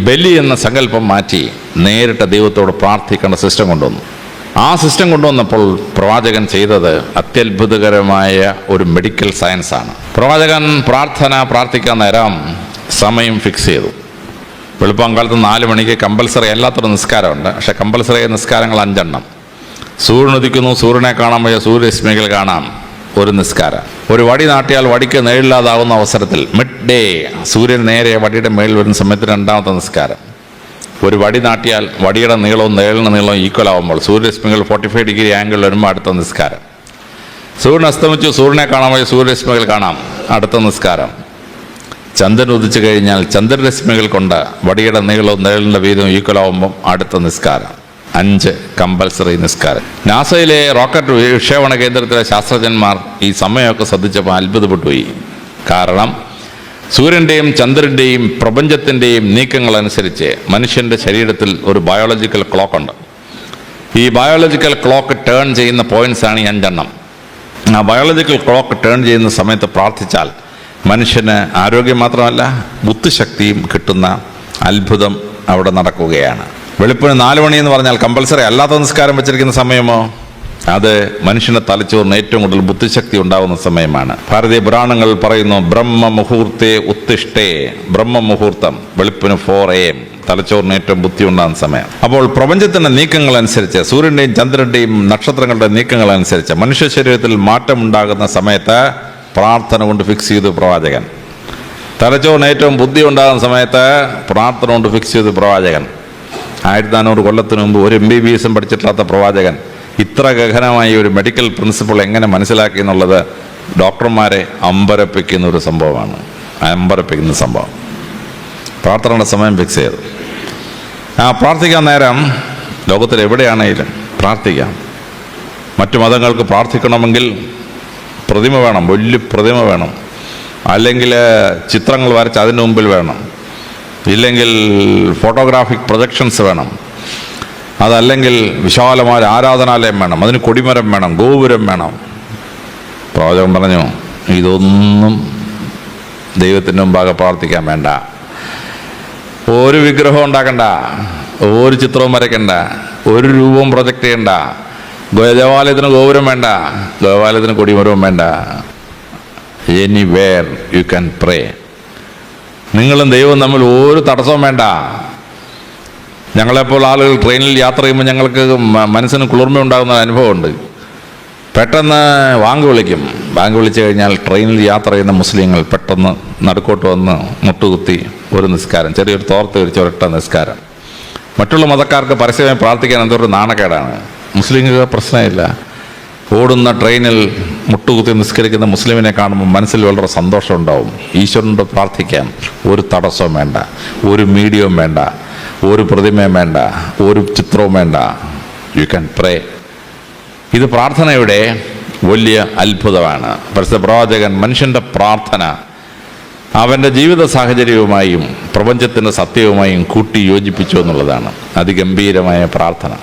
ബലി എന്ന സങ്കല്പം മാറ്റി നേരിട്ട് ദൈവത്തോട് പ്രാർത്ഥിക്കേണ്ട സിസ്റ്റം കൊണ്ടുവന്നു. ആ സിസ്റ്റം കൊണ്ടുവന്നപ്പോൾ പ്രവാചകൻ ചെയ്തത് അത്യത്ഭുതകരമായ ഒരു മെഡിക്കൽ സയൻസാണ്. പ്രവാചകൻ പ്രാർത്ഥിക്കാൻ നേരം സമയം ഫിക്സ് ചെയ്തു. വെളുപ്പാങ്കാലത്ത് 4 മണിക്ക് കമ്പൽസറി അല്ലാത്തൊരു നിസ്കാരമുണ്ട്. പക്ഷേ കമ്പൽസറി നിസ്കാരങ്ങൾ 5 എണ്ണം. സൂര്യൻ ഉദിക്കുന്നു, സൂര്യനെ കാണാൻ വയ്യ, സൂര്യരശ്മികൾ കാണാം, ഒരു നിസ്കാരം. ഒരു വടി നാട്ടിയാൽ വടിക്ക് നേരില്ലാതാവുന്ന അവസരത്തിൽ മിഡ് ഡേ സൂര്യൻ നേരെ വടിയുടെ മേളിൽ വരുന്ന സമയത്ത് 2ാമത്തെ നിസ്കാരം. ഒരു വടി നാട്ടിയാൽ വടിയുടെ നീളവും നേരിടുന്ന നീളവും ഈക്വൽ ആവുമ്പോൾ സൂര്യരശ്മികൾ 45 ഡിഗ്രി ആംഗിൾ വരുമ്പോൾ അടുത്ത നിസ്കാരം. സൂര്യൻ അസ്തമിച്ചു, സൂര്യനെ കാണാൻ വയ്യ, സൂര്യരശ്മികൾ കാണാം, അടുത്ത നിസ്കാരം. ചന്ദ്രൻ ഉദിച്ചു കഴിഞ്ഞാൽ ചന്ദ്രരശ്മികൾ കൊണ്ട് വടിയുടെ നീളവും നേരിടുന്ന വീതവും ഈക്വൽ ആവുമ്പം അടുത്ത നിസ്കാരം. 5 കമ്പൽസറി നിസ്കാരം. നാസയിലെ റോക്കറ്റ് വിക്ഷേപണ കേന്ദ്രത്തിലെ ശാസ്ത്രജ്ഞന്മാർ ഈ സമയമൊക്കെ ശ്രദ്ധിച്ചപ്പോൾ അത്ഭുതപ്പെട്ടുപോയി. കാരണം സൂര്യൻ്റെയും ചന്ദ്രൻ്റെയും പ്രപഞ്ചത്തിൻ്റെയും നീക്കങ്ങളനുസരിച്ച് മനുഷ്യൻ്റെ ശരീരത്തിൽ ഒരു ബയോളജിക്കൽ ക്ലോക്കുണ്ട്. ഈ ബയോളജിക്കൽ ക്ലോക്ക് ടേൺ ചെയ്യുന്ന പോയിൻറ്റ്സാണ് ഈ 5 എണ്ണം. ആ ബയോളജിക്കൽ ക്ലോക്ക് ടേൺ ചെയ്യുന്ന സമയത്ത് പ്രാർത്ഥിച്ചാൽ മനുഷ്യന് ആരോഗ്യം മാത്രമല്ല ബുദ്ധിശക്തിയും കിട്ടുന്ന അത്ഭുതം അവിടെ നടക്കുകയാണ്. വെളുപ്പിന് 4 മണി എന്ന് പറഞ്ഞാൽ കമ്പൽസറി അല്ലാത്ത നിസ്കാരം വെച്ചിരിക്കുന്ന സമയമോ അത് മനുഷ്യൻ്റെ തലച്ചോറിന് ഏറ്റവും കൂടുതൽ ബുദ്ധിശക്തി ഉണ്ടാകുന്ന സമയമാണ്. ഭാരതീയ പുരാണങ്ങൾ പറയുന്നു, ബ്രഹ്മമുഹൂർത്തേ ഉത്തിഷ്ഠേ, ബ്രഹ്മമുഹൂർത്തം വെളുപ്പിന് 4 AM തലച്ചോറിന് ഏറ്റവും ബുദ്ധി ഉണ്ടാകുന്ന സമയം. അപ്പോൾ പ്രപഞ്ചത്തിൻ്റെ നീക്കങ്ങളനുസരിച്ച്, സൂര്യൻ്റെയും ചന്ദ്രൻ്റെയും നക്ഷത്രങ്ങളുടെ നീക്കങ്ങളനുസരിച്ച് മനുഷ്യ ശരീരത്തിൽ മാറ്റം ഉണ്ടാകുന്ന സമയത്ത് പ്രാർത്ഥന കൊണ്ട് ഫിക്സ് ചെയ്തു പ്രവാചകൻ. തലച്ചോറിന് ഏറ്റവും ബുദ്ധി ഉണ്ടാകുന്ന സമയത്ത് പ്രാർത്ഥന കൊണ്ട് ഫിക്സ് ചെയ്തു പ്രവാചകൻ. 1400 കൊല്ലത്തിന് മുമ്പ് ഒരു MBBS പഠിച്ചിട്ടില്ലാത്ത പ്രവാചകൻ ഇത്ര ഗഹനമായ ഒരു മെഡിക്കൽ പ്രിൻസിപ്പിൾ എങ്ങനെ മനസ്സിലാക്കി എന്നുള്ളത് ഡോക്ടർമാരെ അമ്പരപ്പിക്കുന്ന ഒരു സംഭവമാണ്. അമ്പരപ്പിക്കുന്ന സംഭവം. പ്രാർത്ഥനയുടെ സമയം ഫിക്സ് ചെയ്തു. പ്രാർത്ഥിക്കാൻ നേരം ലോകത്തിൽ എവിടെയാണെങ്കിലും പ്രാർത്ഥിക്കാം. മറ്റു മതങ്ങൾക്ക് പ്രാർത്ഥിക്കണമെങ്കിൽ പ്രതിമ വേണം, വലിയ പ്രതിമ വേണം, അല്ലെങ്കിൽ ചിത്രങ്ങൾ വരച്ച് അതിന് മുമ്പിൽ വേണം, ഇല്ലെങ്കിൽ ഫോട്ടോഗ്രാഫിക് പ്രൊജക്ഷൻസ് വേണം, അതല്ലെങ്കിൽ വിശാലമായ ആരാധനാലയം വേണം, അതിന് കൊടിമരം വേണം, ഗോപുരം വേണം. പ്രവാചകൻ പറഞ്ഞു, ഇതൊന്നും ദൈവത്തിൻ്റെ മുമ്പാകെ പ്രാർത്ഥിക്കാൻ വേണ്ട. ഒരു വിഗ്രഹം ഉണ്ടാക്കണ്ട, ഒരു ചിത്രവും വരയ്ക്കണ്ട, ഒരു രൂപവും പ്രൊജക്റ്റ് ചെയ്യണ്ട, ദേവാലയത്തിന് ഗോപുരം വേണ്ട, ദേവാലയത്തിന് കൊടിമരവും വേണ്ട. എനിവേർ യു ക്യാൻ പ്രേ. നിങ്ങളും ദൈവവും തമ്മിൽ ഒരു തടസ്സവും വേണ്ട. ഞങ്ങളെപ്പോൾ ആളുകൾ ട്രെയിനിൽ യാത്ര ചെയ്യുമ്പോൾ ഞങ്ങൾക്ക് മനസ്സിന് കുളിർമ ഉണ്ടാകുന്ന അനുഭവമുണ്ട്. പെട്ടെന്ന് ബാങ്ക് വിളിക്കും. ബാങ്ക് വിളിച്ചു കഴിഞ്ഞാൽ ട്രെയിനിൽ യാത്ര ചെയ്യുന്ന മുസ്ലിങ്ങൾ പെട്ടെന്ന് നടുക്കോട്ട് വന്ന് മുട്ടുകുത്തി ഒരു നിസ്കാരം, ചെറിയൊരു തോർത്ത് വിരിച്ച് ഒരൊറ്റ നിസ്കാരം. മറ്റുള്ള മതക്കാർക്ക് പരസ്യമായി പ്രാർത്ഥിക്കാൻ എന്തൊരു നാണക്കേടാണ്. മുസ്ലിങ്ങൾക്ക് പ്രശ്നമില്ല. ഓടുന്ന ട്രെയിനിൽ മുട്ടുകുത്തി നിസ്കരിക്കുന്ന മുസ്ലിമിനെ കാണുമ്പോൾ മനസ്സിൽ വളരെ സന്തോഷം ഉണ്ടാവും. ഈശ്വരനോട് പ്രാർത്ഥിക്കാം. ഒരു തടസ്സവും വേണ്ട, ഒരു മീഡിയവും വേണ്ട, ഒരു പ്രതിമയും വേണ്ട, ഒരു ചിത്രവും വേണ്ട. യു ക്യാൻ പ്രേ. ഇത് പ്രാർത്ഥനയുടെ വലിയ അത്ഭുതമാണ്. പരിശുദ്ധ പ്രവാചകൻ മനുഷ്യൻ്റെ പ്രാർത്ഥന അവൻ്റെ ജീവിത സാഹചര്യവുമായും പ്രപഞ്ചത്തിൻ്റെ സത്യവുമായും കൂട്ടി യോജിപ്പിച്ചു എന്നുള്ളതാണ് അതിഗംഭീരമായ പ്രാർത്ഥന.